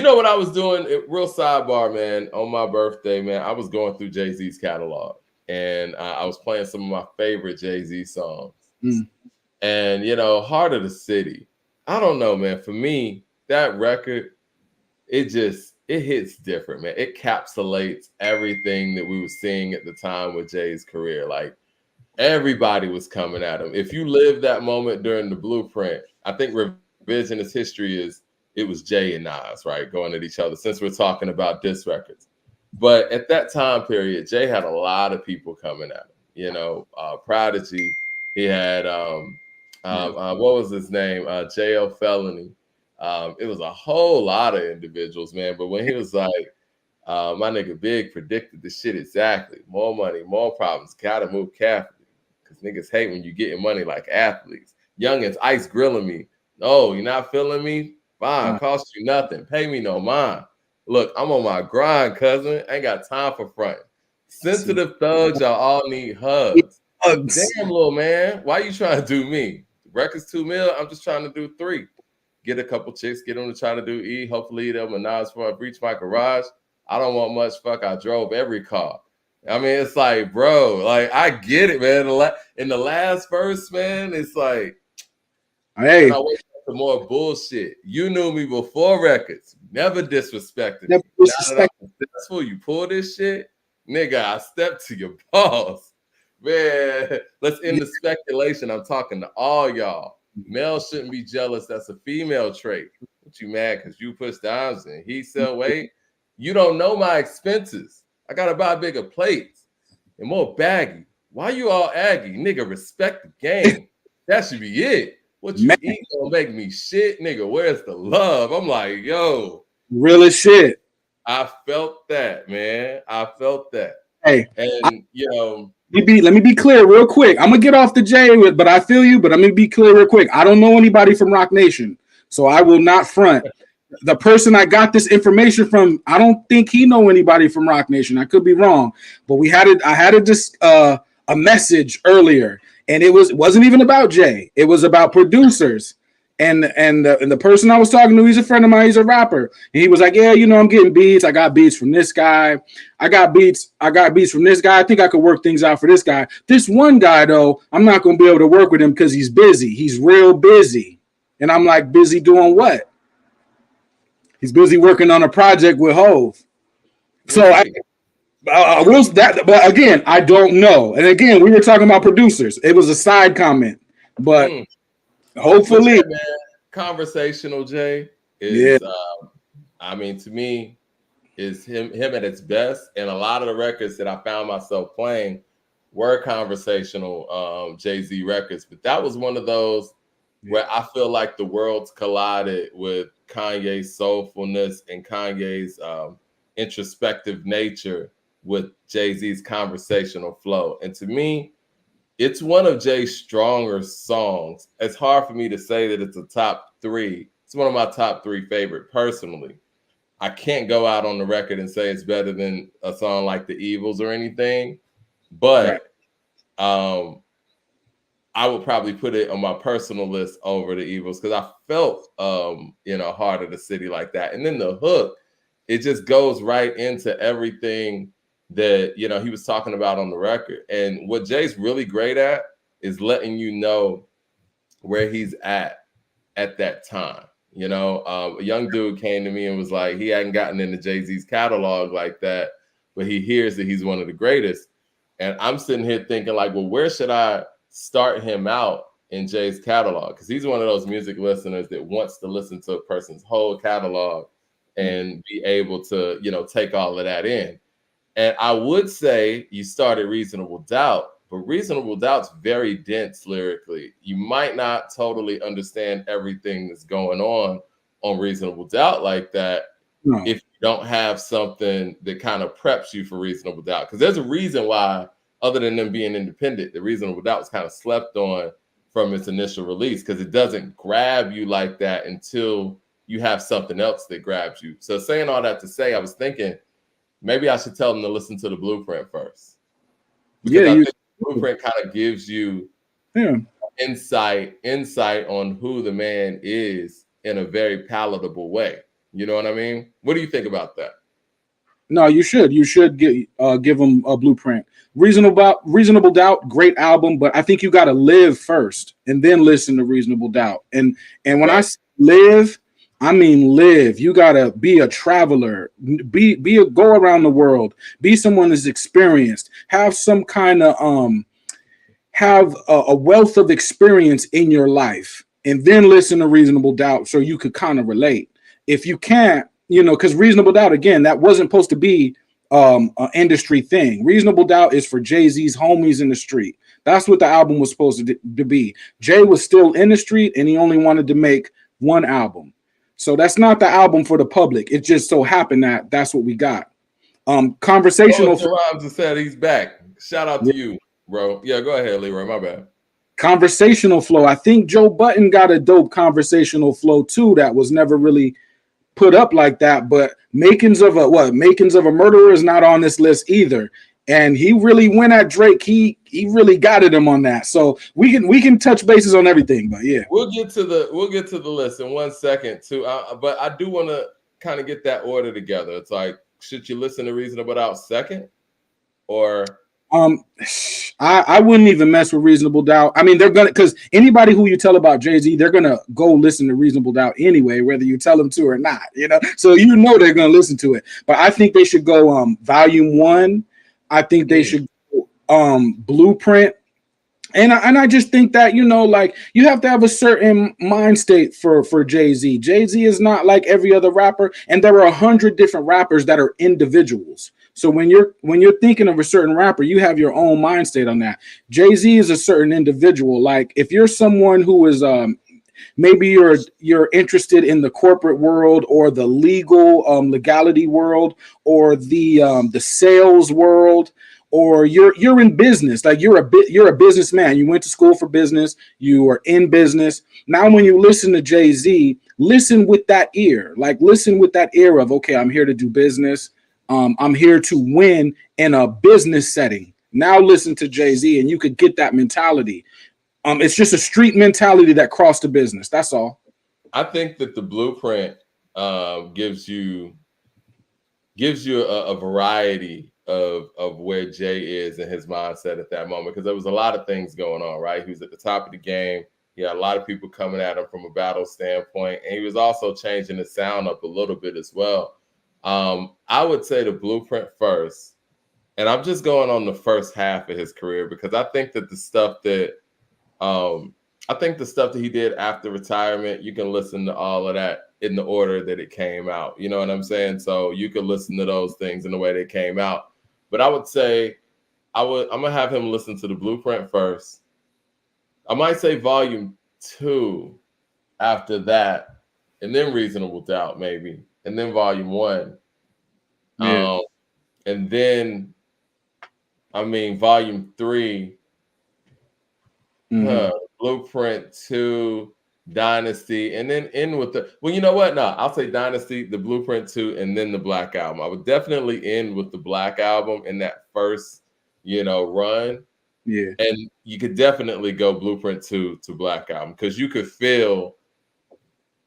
know what I was doing? Real sidebar, man. On my birthday, man, I was going through Jay-Z's catalog, and I was playing some of my favorite Jay-Z songs. And Heart of the City. I don't know, man. For me, that record, it hits different, man. It encapsulates everything that we were seeing at the time with Jay's career. Like everybody was coming at him. If you lived that moment during the Blueprint, I think revisionist history is it was Jay and Nas, right, going at each other. Since we're talking about diss records, but at that time period, Jay had a lot of people coming at him. Prodigy. He had what was his name? J.L. Felony. It was a whole lot of individuals, man. But when he was like, my nigga Big predicted the shit exactly. More money, more problems. Gotta move carefully. Because niggas hate when you getting money like athletes. Youngins ice grilling me. No, you're not feeling me? Fine, cost you nothing. Pay me no mind. Look, I'm on my grind, cousin. Ain't got time for fronting. Sensitive thugs, y'all all need hugs. Damn, little man. Why you trying to do me? Records 2 mil, I'm just trying to do 3. Get a couple chicks, get them to try to do E. Hopefully they'll menage for I reach my garage. I don't want much. Fuck, I drove every car. I mean, it's like, bro, like I get it, man. In the last verse, man, it's like, hey, I wait for more bullshit. You knew me before records. Never disrespected me. Now that I'm successful, you pull this shit, nigga. I step to your balls, man. Let's end the speculation. I'm talking to all y'all. Male shouldn't be jealous. That's a female trait. What you mad because you push dimes and he sell weight? You don't know my expenses. I gotta buy bigger plates and more baggy. Why you all aggy? Nigga, respect the game. That should be it. What you eat gonna make me shit, nigga. Where's the love? I'm like, yo. Real as shit. I felt that, man. I felt that. Hey. And let me be clear real quick. I'm gonna get off the J, but I feel you. But I'm gonna be clear real quick. I don't know anybody from Rock Nation, so I will not front. The person I got this information from, I don't think he know anybody from Rock Nation. I could be wrong, but I had a message earlier, and it wasn't even about Jay. It was about producers. And the person I was talking to, he's a friend of mine. He's a rapper, and he was like, "Yeah, I'm getting beats. I got beats from this guy. I got beats from this guy. I think I could work things out for this guy. This one guy, though, I'm not going to be able to work with him because he's busy. He's real busy." And I'm like, "Busy doing what?" He's busy working on a project with Hove. So but again, I don't know. And again, we were talking about producers. It was a side comment, but. Hopefully, man, conversational Jay is, I mean, to me, is him at its best. And a lot of the records that I found myself playing were conversational Jay-Z records. But that was one of those where I feel like the worlds collided with Kanye's soulfulness and Kanye's introspective nature with Jay-Z's conversational flow. And to me, it's one of Jay's stronger songs. It's hard for me to say that it's a top 3. It's one of my top 3 favorite personally. I can't go out on the record and say it's better than a song like The Evils or anything, but I would probably put it on my personal list over The Evils because I felt, Heart of the City like that. And then the hook, it just goes right into everything that he was talking about on the record. And what Jay's really great at is letting you know where he's at that time. A young dude came to me and was like, he hadn't gotten into Jay-Z's catalog like that, but he hears that he's one of the greatest. And I'm sitting here thinking like, well, where should I start him out in Jay's catalog? Because he's one of those music listeners that wants to listen to a person's whole catalog and be able to, take all of that in. And I would say you started Reasonable Doubt, but Reasonable Doubt's very dense lyrically. You might not totally understand everything that's going on Reasonable Doubt like that if you don't have something that kind of preps you for Reasonable Doubt. Because there's a reason why, other than them being independent, the Reasonable Doubt was kind of slept on from its initial release because it doesn't grab you like that until you have something else that grabs you. So saying all that to say, I was thinking, maybe I should tell them to listen to the Blueprint first. Because I think the Blueprint kind of gives you insight on who the man is in a very palatable way. You know what I mean? What do you think about that? No, you should. You should give them a Blueprint. Reasonable Doubt, great album, but I think you got to live first and then listen to Reasonable Doubt. And when I live, I mean live. You gotta be a traveler, go around the world, be someone that's experienced, have some kind of have a wealth of experience in your life, and then listen to Reasonable Doubt so you could kind of relate. If you can't, because Reasonable Doubt, again, that wasn't supposed to be an industry thing. Reasonable Doubt is for Jay-Z's homies in the street. That's what the album was supposed to be. Jay was still in the street, and he only wanted to make one album. So that's not the album for the public. It just so happened that that's what we got. Conversational. Rhymes said he's back. Shout out to you, bro. Yeah, go ahead, Leroy. My bad. Conversational flow. I think Joe Budden got a dope conversational flow too that was never really put up like that. But Makings of a Murderer is not on this list either. And he really went at Drake. He really got at him on that. So we can touch bases on everything. But yeah, we'll get to the list in 1 second too. But I do want to kind of get that order together. It's like, should you listen to Reasonable Doubt second, or I wouldn't even mess with Reasonable Doubt. I mean, they're gonna, because anybody who you tell about Jay-Z, they're gonna go listen to Reasonable Doubt anyway, whether you tell them to or not. So they're gonna listen to it. But I think they should go Volume 1. I think they should Blueprint. And I just think that, like, you have to have a certain mind state for Jay-Z. Jay-Z is not like every other rapper, and there are 100 different rappers that are individuals. So when you're thinking of a certain rapper, you have your own mind state on that. Jay-Z is a certain individual. Like, if you're someone who is maybe you're interested in the corporate world or the legality world or the sales world, or you're in business, like you're a businessman. You went to school for business. You are in business. Now, when you listen to Jay-Z, listen with that ear. Like, listen with that ear of, okay, I'm here to do business. I'm here to win in a business setting. Now listen to Jay-Z, and you could get that mentality. It's just a street mentality that crossed the business. That's all. I think that the Blueprint gives you a variety of where Jay is in his mindset at that moment, because there was a lot of things going on, right? He was at the top of the game. He had a lot of people coming at him from a battle standpoint, and he was also changing his sound up a little bit as well. I would say the Blueprint first, and I'm just going on the first half of his career, because I think that the stuff that he did after retirement, you can listen to all of that in the order that it came out. You know what I'm saying? So you could listen to those things in the way they came out. But I would say I'm gonna have him listen to the Blueprint first. I might say Volume 2 after that, and then Reasonable Doubt maybe, and then Volume 1. Yeah. And then, Volume 3, Blueprint 2, Dynasty, and then end with you know what? No, I'll say Dynasty, the Blueprint 2, and then the Black Album. I would definitely end with the Black Album in that first, run. Yeah. And you could definitely go Blueprint 2 to Black Album, because you could feel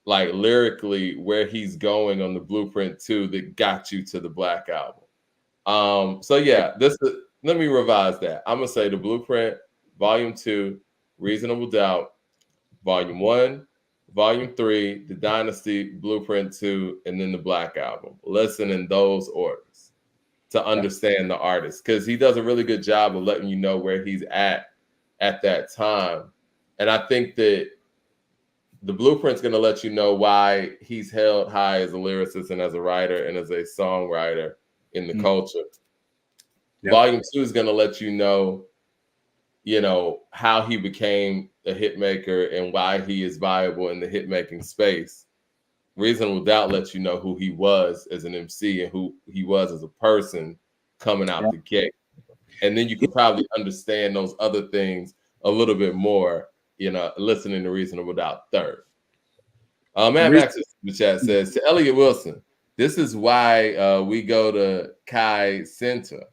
like lyrically where he's going on the Blueprint 2 that got you to the Black Album. So yeah, let me revise that. I'm gonna say the Blueprint, Volume 2, Reasonable Doubt, Volume 1, Volume 3, the Dynasty, Blueprint 2, and then the Black Album. Listen in those orders to understand the artist, because he does a really good job of letting you know where he's at that time. And I think that the Blueprint's going to let you know why he's held high as a lyricist and as a writer and as a songwriter in the culture. Yep. Volume 2 is going to let you know, how he became a hit maker and why he is viable in the hit making space. Reasonable Doubt lets you know who he was as an MC and who he was as a person coming out the gate. And then you can probably understand those other things a little bit more, listening to Reasonable Doubt third. Matt Max in the chat says, to Elliott Wilson, this is why we go to Kai Center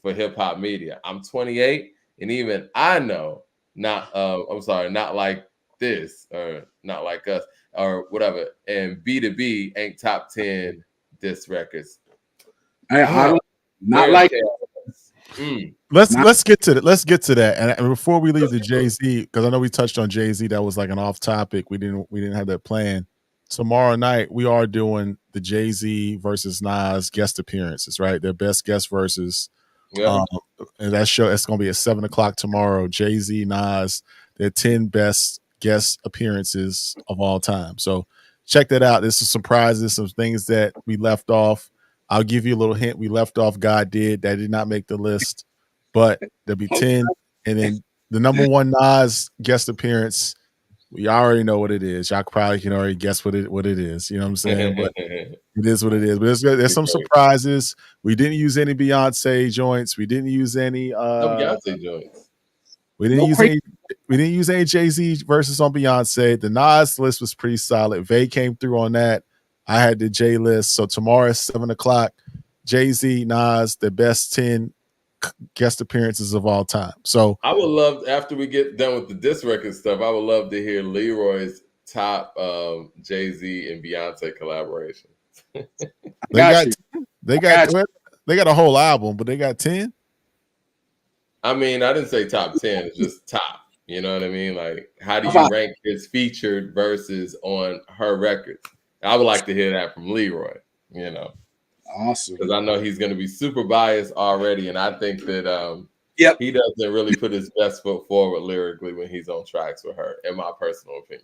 for hip hop media. I'm 28, and even I know not like this or not like us. or whatever, and B2B ain't top 10 diss records. I don't not like Let's get to that. Let's get to that. And before we leave the Jay-Z, because I know we touched on Jay-Z, that was like an off topic. We didn't have that planned. Tomorrow night we are doing the Jay-Z versus Nas guest appearances, right? Their best guest versus. Yeah. And that show, it's gonna be at 7:00 tomorrow. Jay-Z, Nas, their 10 best guest appearances of all time. So check that out. There's some surprises, some things that we left off. I'll give you a little hint. We left off God Did. That did not make the list, but there'll be 10. And then the number one Nas guest appearance, we already know what it is. Y'all probably can already guess what it is. You know what I'm saying? But it is what it is. But there's some surprises. We didn't use any Beyonce joints. We didn't use any no Beyonce joints. We didn't use any Jay-Z verses on Beyonce. The Nas list was pretty solid. Vay came through on that. I had the J list. So tomorrow at 7:00, Jay-Z, Nas, the best 10 guest appearances of all time. So I would love, after we get done with the diss record stuff, I would love to hear Leroy's top Jay-Z and Beyonce collaboration. They got a whole album, but they got 10. I mean, I didn't say top 10. It's just top. You know what I mean? Like, how do you rank his featured verses on her records? I would like to hear that from Leroy, you know. Awesome. Because I know he's going to be super biased already, and I think that he doesn't really put his best foot forward lyrically when he's on tracks with her, in my personal opinion.